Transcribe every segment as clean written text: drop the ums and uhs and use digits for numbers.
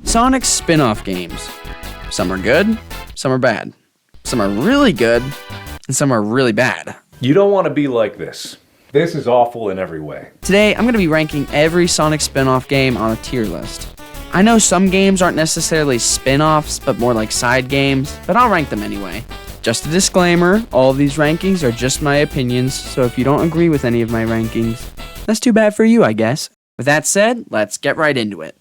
Sonic's spin-off games. Some are good, some are bad. Some are really good, and some are really bad. You don't want to be like this. This is awful in every way. Today, I'm going to be ranking every Sonic spin-off game on a tier list. I know some games aren't necessarily spin-offs, but more like side games, but I'll rank them anyway. Just a disclaimer, all of these rankings are just my opinions, so if you don't agree with any of my rankings, that's too bad for you, I guess. With that said, let's get right into it.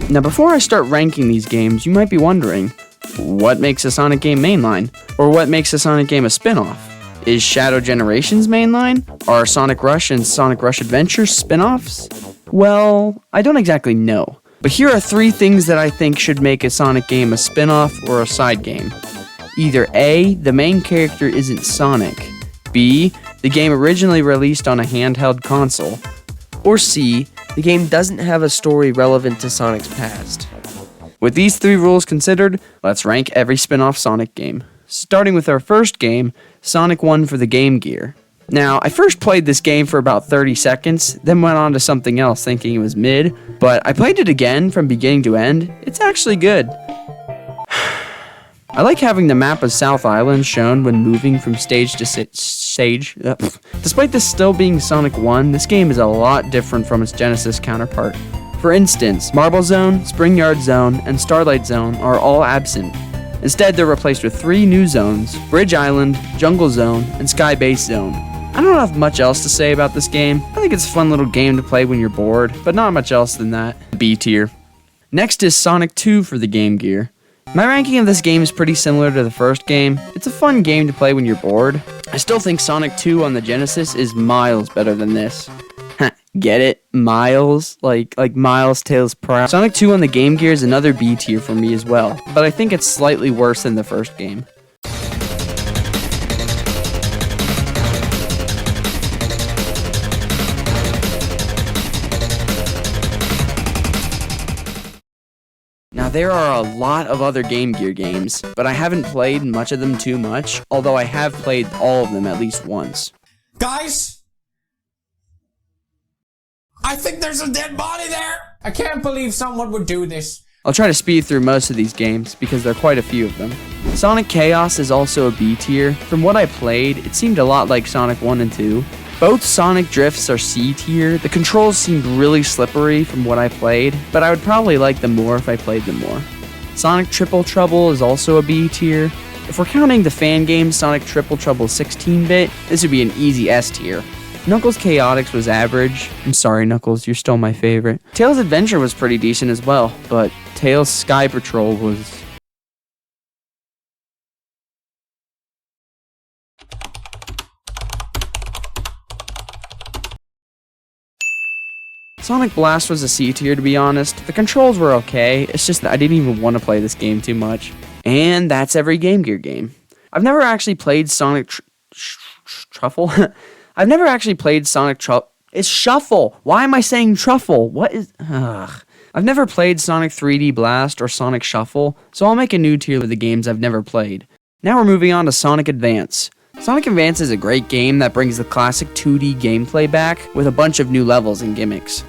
Now before I start ranking these games, you might be wondering, what makes a Sonic game mainline? Or what makes a Sonic game a spin-off? Is Shadow Generations mainline? Are Sonic Rush and Sonic Rush Adventure spin-offs? Well, I don't exactly know. But here are 3 things that I think should make a Sonic game a spin-off or a side game. Either A, the main character isn't Sonic. B, the game originally released on a handheld console. Or C, the game doesn't have a story relevant to Sonic's past. With these 3 rules considered, let's rank every spin-off Sonic game. Starting with our first game, Sonic 1 for the Game Gear. Now, I first played this game for about 30 seconds, then went on to something else thinking it was mid, but I played it again from beginning to end. It's actually good. I like having the map of South Island shown when moving from stage to stage. Despite this still being Sonic 1, this game is a lot different from its Genesis counterpart. For instance, Marble Zone, Spring Yard Zone, and Starlight Zone are all absent. Instead, they're replaced with 3 new zones: Bridge Island, Jungle Zone, and Sky Base Zone. I don't have much else to say about this game. I think it's a fun little game to play when you're bored, but not much else than that. B tier. Next is Sonic 2 for the Game Gear. My ranking of this game is pretty similar to the first game. It's a fun game to play when you're bored. I still think Sonic 2 on the Genesis is miles better than this. Get it? Miles? Like Miles Tails Proud. Sonic 2 on the Game Gear is another B tier for me as well, but I think it's slightly worse than the first game. Now there are a lot of other Game Gear games, but I haven't played much of them too much, although I have played all of them at least once. Guys? I think there's a dead body there! I can't believe someone would do this. I'll try to speed through most of these games, because there are quite a few of them. Sonic Chaos is also a B tier. From what I played, it seemed a lot like Sonic 1 and 2. Both Sonic Drifts are C tier. The controls seemed really slippery from what I played, but I would probably like them more if I played them more. Sonic Triple Trouble is also a B tier. If we're counting the fan game Sonic Triple Trouble 16-bit, this would be an easy S tier. Knuckles Chaotix was average. I'm sorry, Knuckles, you're still my favorite. Tails Adventure was pretty decent as well, but Tails Sky Patrol was... Sonic Blast was a C tier, to be honest. The controls were okay, it's just that I didn't even want to play this game too much. And that's every Game Gear game. I've never actually played Sonic Truffle? I've never actually played Sonic It's Shuffle! Why am I saying Truffle? What is... Ugh. I've never played Sonic 3D Blast or Sonic Shuffle, so I'll make a new tier of the games I've never played. Now we're moving on to Sonic Advance. Sonic Advance is a great game that brings the classic 2D gameplay back with a bunch of new levels and gimmicks.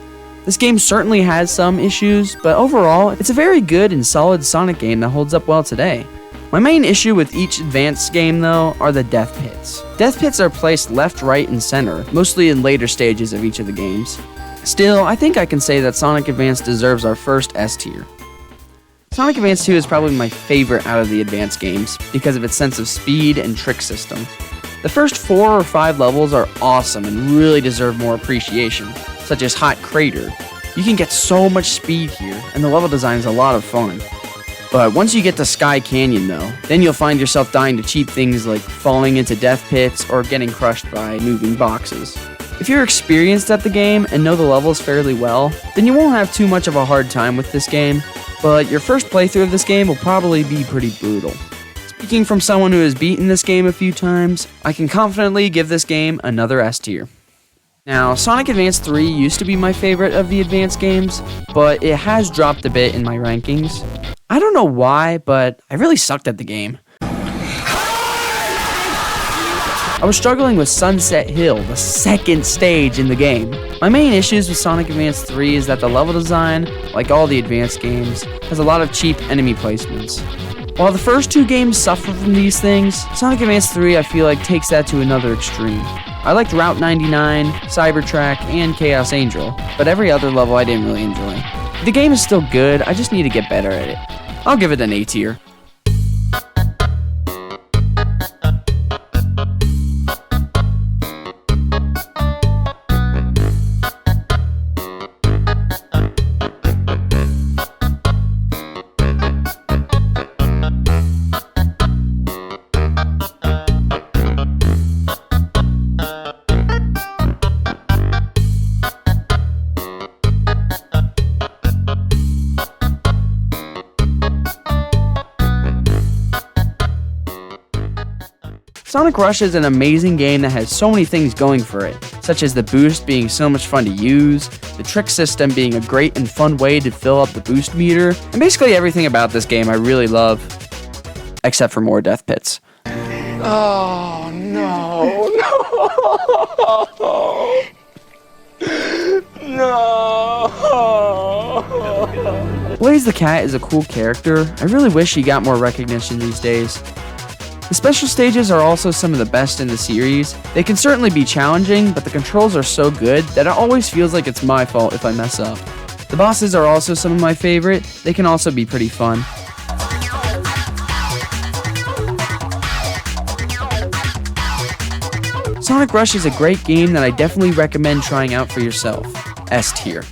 This game certainly has some issues, but overall, it's a very good and solid Sonic game that holds up well today. My main issue with each Advance game, though, are the death pits. Death pits are placed left, right, and center, mostly in later stages of each of the games. Still, I think I can say that Sonic Advance deserves our first S tier. Sonic Advance 2 is probably my favorite out of the Advance games, because of its sense of speed and trick system. The first 4 or 5 levels are awesome and really deserve more appreciation, such as Hot Crater. You can get so much speed here, and the level design is a lot of fun. But once you get to Sky Canyon though, then you'll find yourself dying to cheap things like falling into death pits or getting crushed by moving boxes. If you're experienced at the game and know the levels fairly well, then you won't have too much of a hard time with this game, but your first playthrough of this game will probably be pretty brutal. Speaking from someone who has beaten this game a few times, I can confidently give this game another S tier. Now, Sonic Advance 3 used to be my favorite of the Advance games, but it has dropped a bit in my rankings. I don't know why, but I really sucked at the game. I was struggling with Sunset Hill, the second stage in the game. My main issues with Sonic Advance 3 is that the level design, like all the Advance games, has a lot of cheap enemy placements. While the first two games suffer from these things, Sonic Advance 3 I feel like takes that to another extreme. I liked Route 99, Cybertrack, and Chaos Angel, but every other level I didn't really enjoy. The game is still good, I just need to get better at it. I'll give it an A tier. Sonic Rush is an amazing game that has so many things going for it, such as the boost being so much fun to use, the trick system being a great and fun way to fill up the boost meter, and basically everything about this game I really love, except for more death pits. Oh, no. No. Blaze the Cat is a cool character. I really wish he got more recognition these days. The special stages are also some of the best in the series. They can certainly be challenging, but the controls are so good that it always feels like it's my fault if I mess up. The bosses are also some of my favorite. They can also be pretty fun. Sonic Rush is a great game that I definitely recommend trying out for yourself. S tier.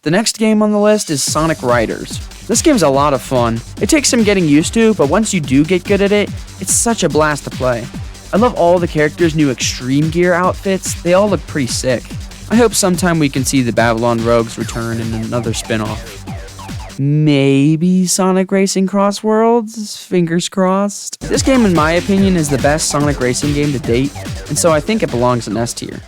The next game on the list is Sonic Riders. This game's a lot of fun. It takes some getting used to, but once you do get good at it, it's such a blast to play. I love all the characters' new Extreme Gear outfits. They all look pretty sick. I hope sometime we can see the Babylon Rogues return in another spin-off. Maybe Sonic Racing Cross Worlds? Fingers crossed. This game, in my opinion, is the best Sonic racing game to date, and so I think it belongs in S tier.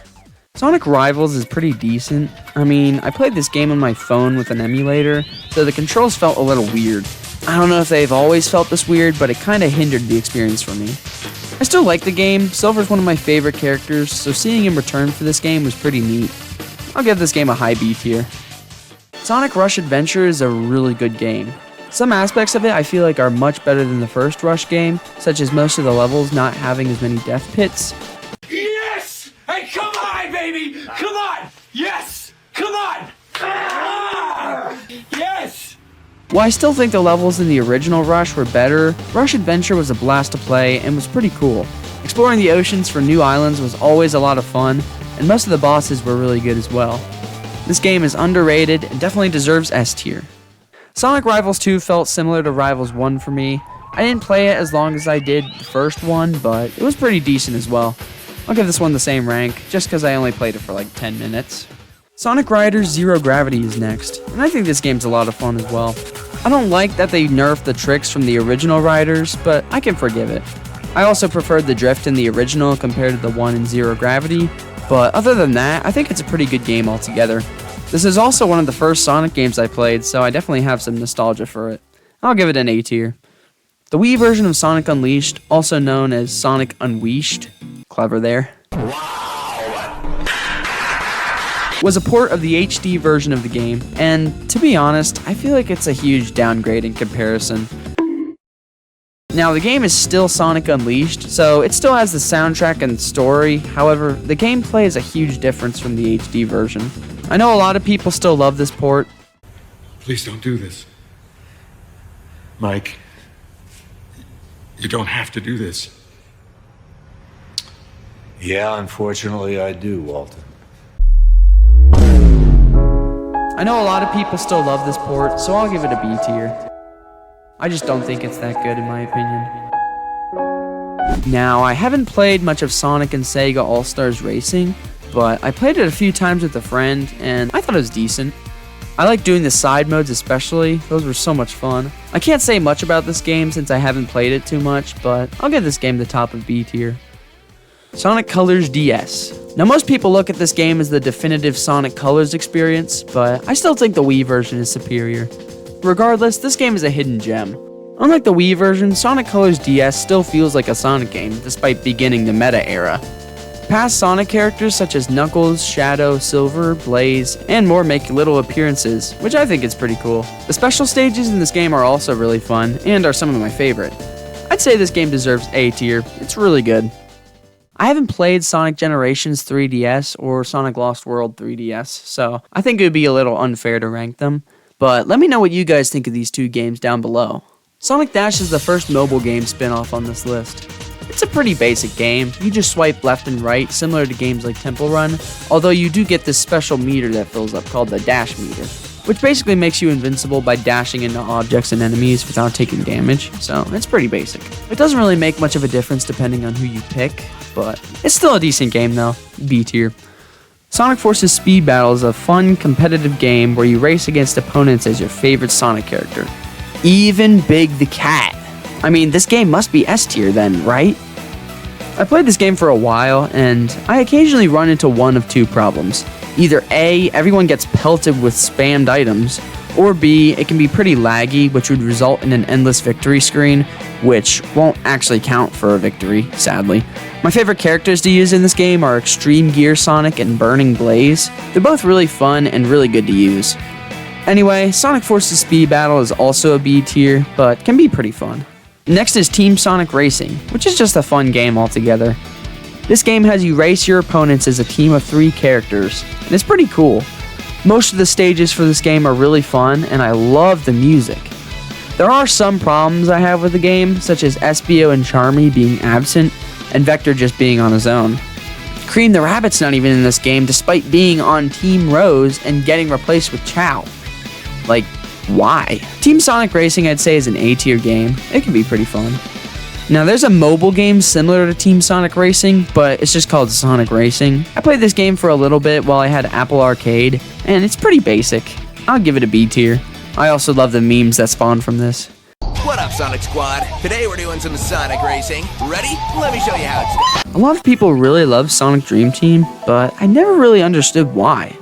Sonic Rivals is pretty decent. I mean, I played this game on my phone with an emulator, so the controls felt a little weird. I don't know if they've always felt this weird, but it kinda hindered the experience for me. I still like the game. Silver's one of my favorite characters, so seeing him return for this game was pretty neat. I'll give this game a high B tier. Sonic Rush Adventure is a really good game. Some aspects of it I feel like are much better than the first Rush game, such as most of the levels not having as many death pits. Yes! Hey, come on, baby! Come on! Yes! Come on! Ah! Yes! While I still think the levels in the original Rush were better, Rush Adventure was a blast to play and was pretty cool. Exploring the oceans for new islands was always a lot of fun, and most of the bosses were really good as well. This game is underrated and definitely deserves S tier. Sonic Rivals 2 felt similar to Rivals 1 for me. I didn't play it as long as I did the first one, but it was pretty decent as well. I'll give this one the same rank, just because I only played it for like 10 minutes. Sonic Riders Zero Gravity is next, and I think this game's a lot of fun as well. I don't like that they nerfed the tricks from the original Riders, but I can forgive it. I also preferred the drift in the original compared to the one in Zero Gravity, but other than that, I think it's a pretty good game altogether. This is also one of the first Sonic games I played, so I definitely have some nostalgia for it. I'll give it an A tier. The Wii version of Sonic Unleashed, also known as Sonic Unleashed, clever there, was a port of the HD version of the game, and to be honest, I feel like it's a huge downgrade in comparison. Now, the game is still Sonic Unleashed, so it still has the soundtrack and story. However, the gameplay is a huge difference from the HD version. I know a lot of people still love this port. Please don't do this. Mike, you don't have to do this. Yeah, unfortunately I do, Walter. I know a lot of people still love this port, so I'll give it a B tier. I just don't think it's that good in my opinion. Now, I haven't played much of Sonic and Sega All-Stars Racing, but I played it a few times with a friend, and I thought it was decent. I like doing the side modes especially, those were so much fun. I can't say much about this game since I haven't played it too much, but I'll give this game the top of B tier. Sonic Colors DS. Now most people look at this game as the definitive Sonic Colors experience, but I still think the Wii version is superior. Regardless, this game is a hidden gem. Unlike the Wii version, Sonic Colors DS still feels like a Sonic game, despite beginning the meta era. Past Sonic characters such as Knuckles, Shadow, Silver, Blaze, and more make little appearances, which I think is pretty cool. The special stages in this game are also really fun, and are some of my favorite. I'd say this game deserves A tier, it's really good. I haven't played Sonic Generations 3DS or Sonic Lost World 3DS, so I think it would be a little unfair to rank them, but let me know what you guys think of these two games down below. Sonic Dash is the first mobile game spin-off on this list. It's a pretty basic game, you just swipe left and right, similar to games like Temple Run, although you do get this special meter that fills up called the Dash meter, which basically makes you invincible by dashing into objects and enemies without taking damage, so it's pretty basic. It doesn't really make much of a difference depending on who you pick, but it's still a decent game though, B tier. Sonic Forces Speed Battle is a fun, competitive game where you race against opponents as your favorite Sonic character. Even Big the Cat. I mean, this game must be S tier then, right? I played this game for a while, and I occasionally run into one of two problems. Either A, everyone gets pelted with spammed items, or B, it can be pretty laggy, which would result in an endless victory screen, which won't actually count for a victory, sadly. My favorite characters to use in this game are Extreme Gear Sonic and Burning Blaze. They're both really fun and really good to use. Anyway, Sonic Forces Speed Battle is also a B tier, but can be pretty fun. Next is Team Sonic Racing, which is just a fun game altogether. This game has you race your opponents as a team of 3 characters, and it's pretty cool. Most of the stages for this game are really fun, and I love the music. There are some problems I have with the game, such as Espio and Charmy being absent, and Vector just being on his own. Cream the Rabbit's not even in this game, despite being on Team Rose and getting replaced with Chow. Like, why? Team Sonic Racing I'd say is an A tier game. It can be pretty fun. Now there's a mobile game similar to Team Sonic Racing, but it's just called Sonic Racing. I played this game for a little bit while I had Apple Arcade, and it's pretty basic. I'll give it a B tier. I also love the memes that spawn from this. What up, Sonic Squad? Today we're doing some Sonic racing. Ready? Let me show you how it's done. A lot of people really love Sonic Dream Team, but I never really understood why.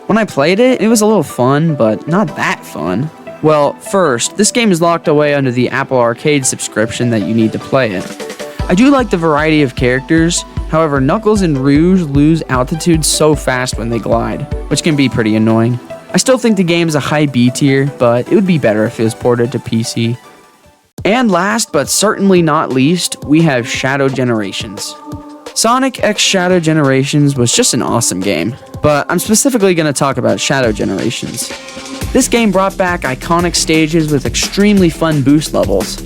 When I played it, it was a little fun, but not that fun. Well, first, this game is locked away under the Apple Arcade subscription that you need to play it. I do like the variety of characters, however Knuckles and Rouge lose altitude so fast when they glide, which can be pretty annoying. I still think the game is a high B tier, but it would be better if it was ported to PC. And last, but certainly not least, we have Shadow Generations. Sonic X Shadow Generations was just an awesome game, but I'm specifically going to talk about Shadow Generations. This game brought back iconic stages with extremely fun boost levels.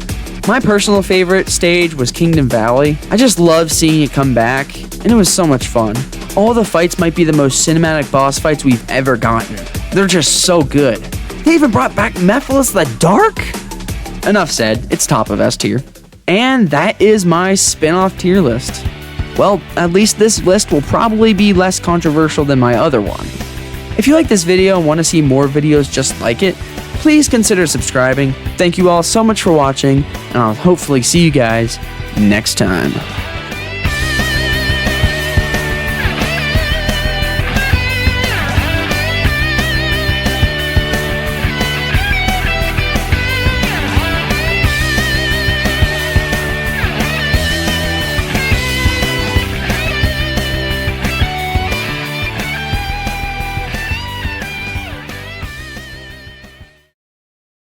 My personal favorite stage was Kingdom Valley. I just loved seeing it come back, and it was so much fun. All the fights might be the most cinematic boss fights we've ever gotten. They're just so good. They even brought back Mephiles the Dark? Enough said, it's top of S tier. And that is my spin-off tier list. Well, at least this list will probably be less controversial than my other one. If you like this video and want to see more videos just like it, please consider subscribing. Thank you all so much for watching, and I'll hopefully see you guys next time.